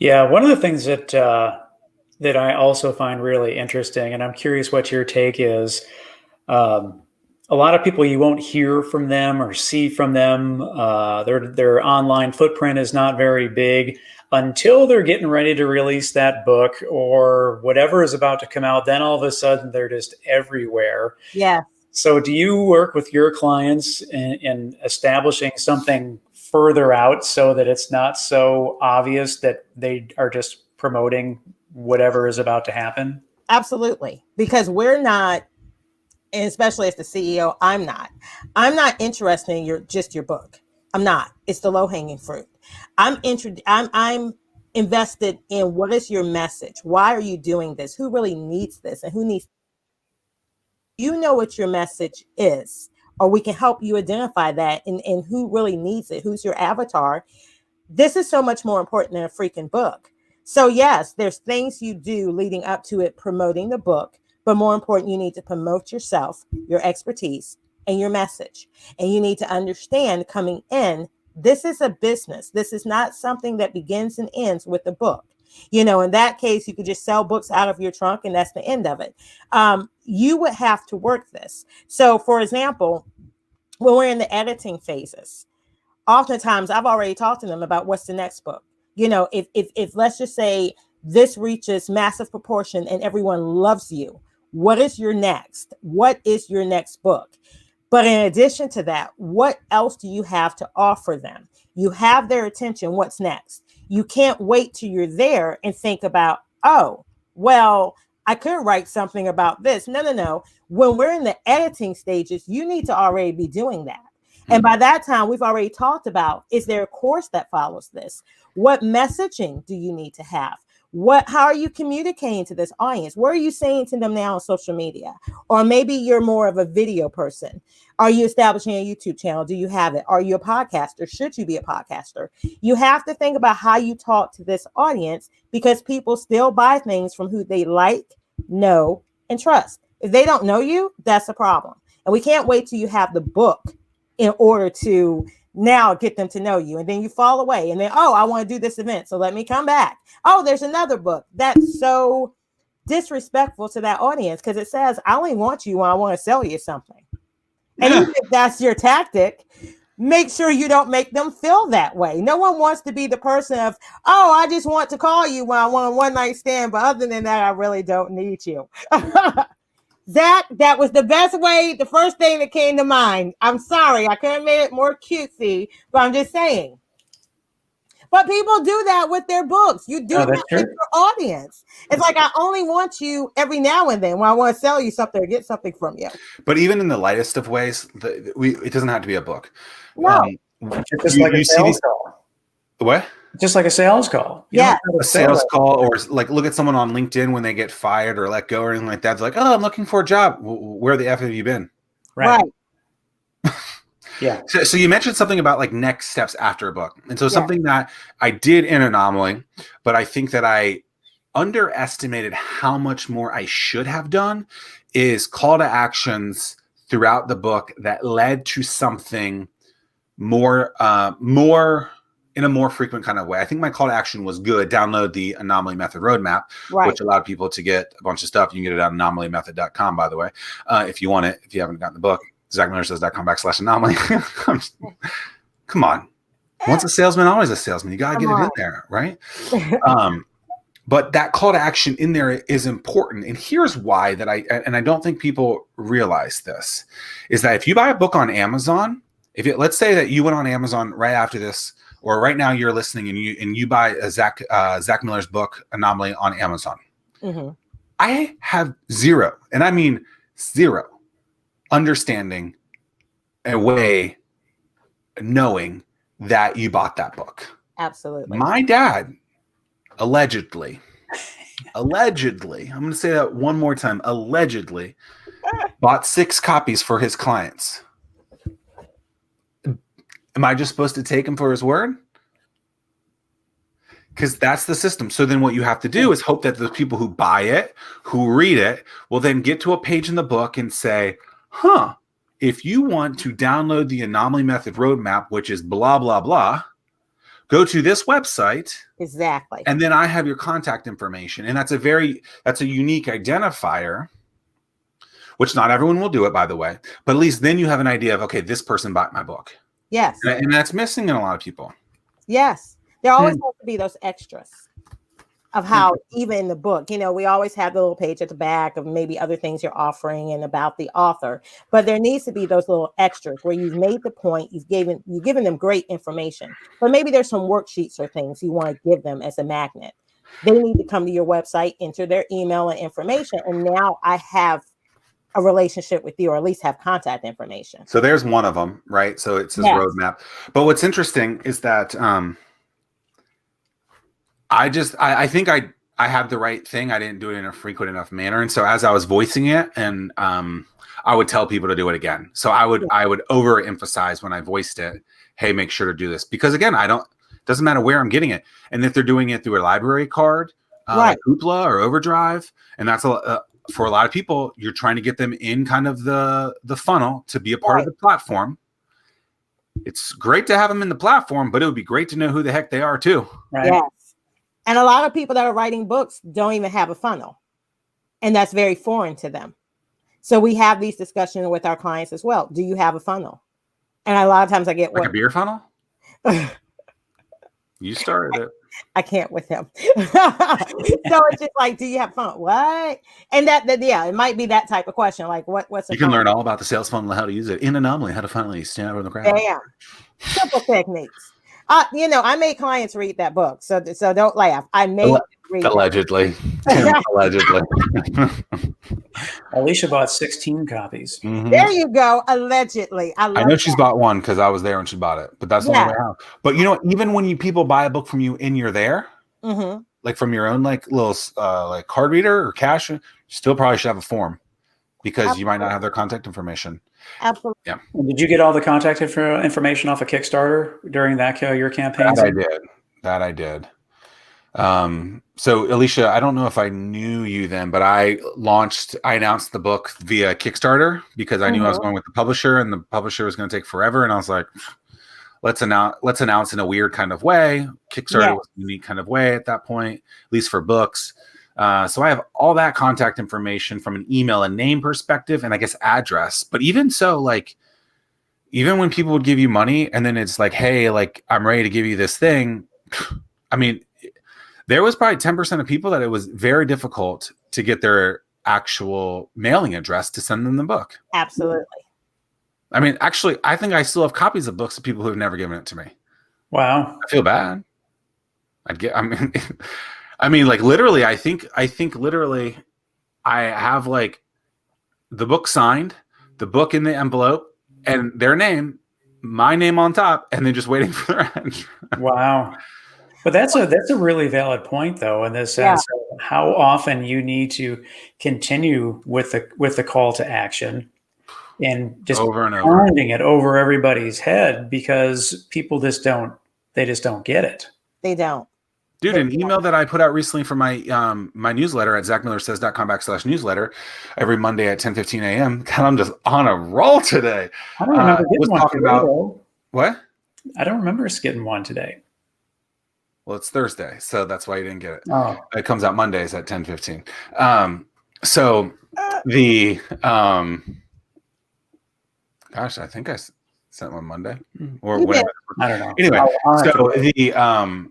Yeah, one of the things that I also find really interesting, and I'm curious what your take is. Um, a lot of people, you won't hear from them or see from them. Their online footprint is not very big until they're getting ready to release that book or whatever is about to come out. Then all of a sudden, they're just everywhere. Yeah. So, do you work with your clients in establishing something further out so that it's not so obvious that they are just promoting whatever is about to happen? Absolutely. Because we're not, and especially as the CEO, I'm not interested in your book. I'm not. It's the low hanging fruit. I'm invested in what is your message? Why are you doing this? Who really needs this? And who needs, you know what your message is, or we can help you identify that and who really needs it, who's your avatar. This is so much more important than a freaking book. So yes, there's things you do leading up to it, promoting the book, but more important, you need to promote yourself, your expertise, and your message. And you need to understand coming in, this is a business. This is not something that begins and ends with the book. You know, in that case, you could just sell books out of your trunk and that's the end of it. You would have to work this. So for example, when we're in the editing phases, oftentimes I've already talked to them about what's the next book. You know, if let's just say this reaches massive proportion and everyone loves you, what is your next? What is your next book? But in addition to that, what else do you have to offer them? You have their attention. What's next? You can't wait till you're there and think about, oh, well, I could write something about this. No. When we're in the editing stages, you need to already be doing that. And by that time, we've already talked about, is there a course that follows this? What messaging do you need to have? How are you communicating to this audience? What are you saying to them now on social media? Or maybe you're more of a video person. Are you establishing a YouTube channel? Do you have it? Are you a podcaster? Should you be a podcaster? You have to think about how you talk to this audience, because people still buy things from who they like, know, and trust. If they don't know you, that's a problem. And we can't wait till you have the book in order to now get them to know you. And then you fall away and then, oh, I want to do this event, so let me come back. Oh, there's another book. That's so disrespectful to that audience, because it says, I only want you when I want to sell you something. And even if that's your tactic, make sure you don't make them feel that way. No one wants to be the person of, oh, I just want to call you when I want a one night stand, but other than that, I really don't need you. Zack, that was the best way, the first thing that came to mind. I'm sorry, I could have made it more cutesy, but I'm just saying. But people do that with their books. You do that with your audience. It's like, I only want you every now and then when I want to sell you something or get something from you. But even in the lightest of ways, it doesn't have to be a book. No. Just like a sales call. What? Just like a sales call. Yeah. A sales call, or like look at someone on LinkedIn when they get fired or let go or anything like that. It's like, oh, I'm looking for a job. Where the F have you been? Right. Yeah. So you mentioned something about like next steps after a book. And so something that I did in Anomaly, but I think that I underestimated how much more I should have done, is call to actions throughout the book that led to something more in a more frequent kind of way. I think my call to action was good. Download the Anomaly Method Roadmap, which allowed people to get a bunch of stuff. You can get it on anomalymethod.com, by the way, if you want it, if you haven't gotten the book. ZackMillerSays.com/anomaly. Come on. Once a salesman, always a salesman. You got to get it in there, right? But that call to action in there is important. And here's why I don't think people realize this, is that if you buy a book on Amazon, let's say that you went on Amazon right after this, or right now you're listening and you buy a Zack Miller's book, Anomaly, on Amazon. Mm-hmm. I have zero, and I mean zero, understanding a way knowing that you bought that book. Absolutely. My dad allegedly, I'm going to say that one more time, allegedly bought 6 copies for his clients. Am I just supposed to take him for his word? Because that's the system. So then what you have to do is hope that the people who buy it, who read it, will then get to a page in the book and say, if you want to download the Anomaly Method Roadmap, which is blah, blah, blah, go to this website. Exactly. And then I have your contact information. And that's a unique identifier, which not everyone will do it, by the way. But at least then you have an idea of, okay, this person bought my book. Yes. And that's missing in a lot of people. Yes. There always has to be those extras of how, even in the book, you know, we always have the little page at the back of maybe other things you're offering and about the author, but there needs to be those little extras where you've made the point, you've given them great information, but maybe there's some worksheets or things you want to give them as a magnet. They need to come to your website, enter their email and information, and now I have a relationship with you, or at least have contact information. So there's one of them, right? So it's his roadmap. But what's interesting is that I think I had the right thing. I didn't do it in a frequent enough manner. And so as I was voicing it, and I would tell people to do it again. So I would overemphasize when I voiced it, hey, make sure to do this. Because again, doesn't matter where I'm getting it. And if they're doing it through a library card, like Hoopla or Overdrive, and that's for a lot of people, you're trying to get them in kind of the funnel to be a part of the platform. It's great to have them in the platform, but it would be great to know who the heck they are too. Right. Yes. And a lot of people that are writing books don't even have a funnel. And that's very foreign to them. So we have these discussions with our clients as well. Do you have a funnel? And a lot of times I get like a beer funnel? You started it. I can't with him. So it's just like, do you have fun? What? And that it might be that type of question. Like, what's you can learn all about the sales funnel, how to use it in Anomaly, how to finally stand out in the crowd. Damn. Simple techniques. You know, I made clients read that book, so don't laugh. I made read allegedly. Allegedly. Alesha bought 16 copies. Mm-hmm. There you go. Allegedly. I know she's bought one because I was there when she bought it, but that's the only way out. But you know, even when people buy a book from you and you're there, like from your own like little like card reader or cash, you still probably should have a form because you might not have their contact information. Absolutely. Yeah. And did you get all the contact information off of Kickstarter during your campaign? That I did. So Alesha, I don't know if I knew you then, but I announced the book via Kickstarter because I knew I was going with the publisher and the publisher was going to take forever. And I was like, let's announce in a weird kind of way. Kickstarter was a unique kind of way at that point, at least for books. So I have all that contact information from an email and name perspective, and I guess address. But even so, like, even when people would give you money and then it's like, hey, like, I'm ready to give you this thing. I mean, there was probably 10% of people that it was very difficult to get their actual mailing address to send them the book. Absolutely. I mean, actually, I think I still have copies of books of people who have never given it to me. Wow. I feel bad. I mean, like literally, I think literally I have like the book signed, the book in the envelope, and their name, my name on top, and then just waiting for their address. Wow. But that's a really valid point, though, in the sense of how often you need to continue with the call to action and just over and over, pounding it over everybody's head because people just don't get it. They don't. Dude, an email that I put out recently for my my newsletter at zackmillersays.com/newsletter every Monday at 10:15 a.m. God, I'm just on a roll today. I don't remember getting one talking today, about though. What? I don't remember us getting one today. Well, it's Thursday, so that's why you didn't get it. Oh. It comes out Mondays at 10:15. So the gosh, I think I sent one Monday or whatever. I don't know. Anyway, I'll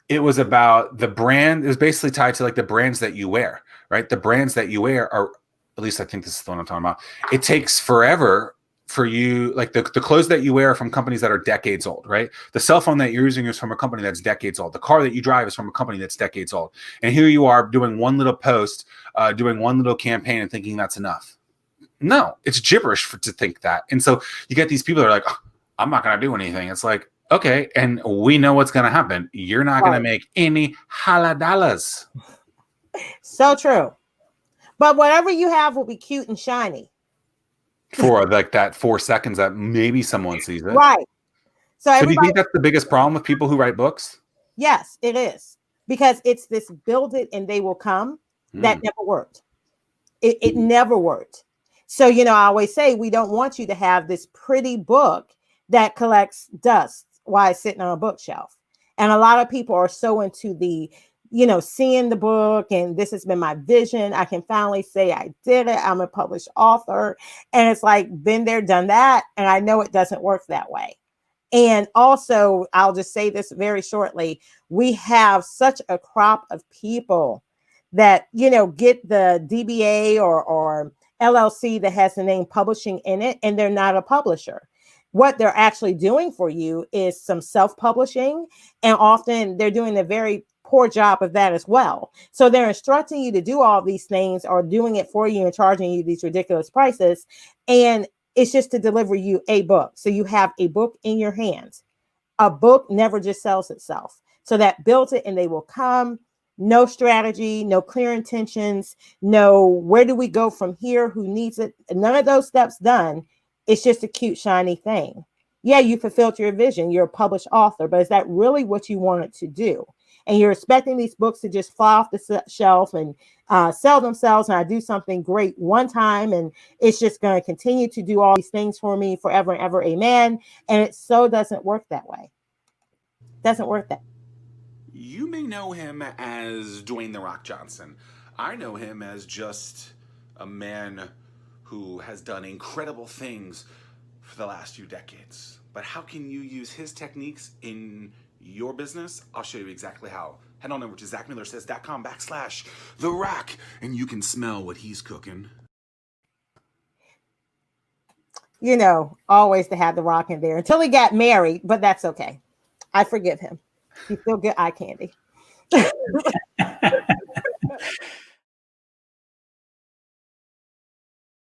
it was about the brand. It was basically tied to like the brands that you wear, right? The brands that you wear are, at least I think this is the one I'm talking about. It takes forever for you, like the clothes that you wear are from companies that are decades old, right? The cell phone that you're using is from a company that's decades old. The car that you drive is from a company that's decades old. And here you are doing one little post, doing one little campaign and thinking that's enough. No, it's gibberish to think that. And so you get these people that are like, oh, I'm not going to do anything. It's like, okay, and we know what's going to happen. You're not going to make any $. So true. But whatever you have will be cute and shiny. For like that 4 seconds that maybe someone sees it. Right. So do you think that's the biggest problem with people who write books? Yes, it is. Because it's this build it and they will come that never worked. It never worked. So, you know, I always say we don't want you to have this pretty book that collects dust while it's sitting on a bookshelf. And a lot of people are so into the, seeing the book and this has been my vision. I can finally say I did it. I'm a published author. And it's like, been there, done that. And I know it doesn't work that way. And also, I'll just say this very shortly. We have such a crop of people that, get the DBA or LLC that has the name publishing in it, and they're not a publisher. What they're actually doing for you is some self-publishing, and often they're doing a very poor job of that as well. So they're instructing you to do all these things or doing it for you and charging you these ridiculous prices. And it's just to deliver you a book. So you have a book in your hands. A book never just sells itself. So that builds it and they will come. No strategy, no clear intentions, no where do we go from here, who needs it. None of those steps done. It's just a cute, shiny thing. Yeah, you fulfilled your vision. You're a published author, but is that really what you wanted to do? And you're expecting these books to just fly off the shelf and sell themselves. And I do something great one time, and it's just going to continue to do all these things for me forever and ever. Amen. And it so doesn't work that way. Doesn't work that. You may know him as Dwayne "The Rock" Johnson. I know him as just a man who has done incredible things for the last few decades. But how can you use his techniques in your business? I'll show you exactly how. Head on over to ZackMillerSays.com/The Rock, and you can smell what he's cooking. Always to have The Rock in there until he got married, but that's okay. I forgive him. He still get eye candy.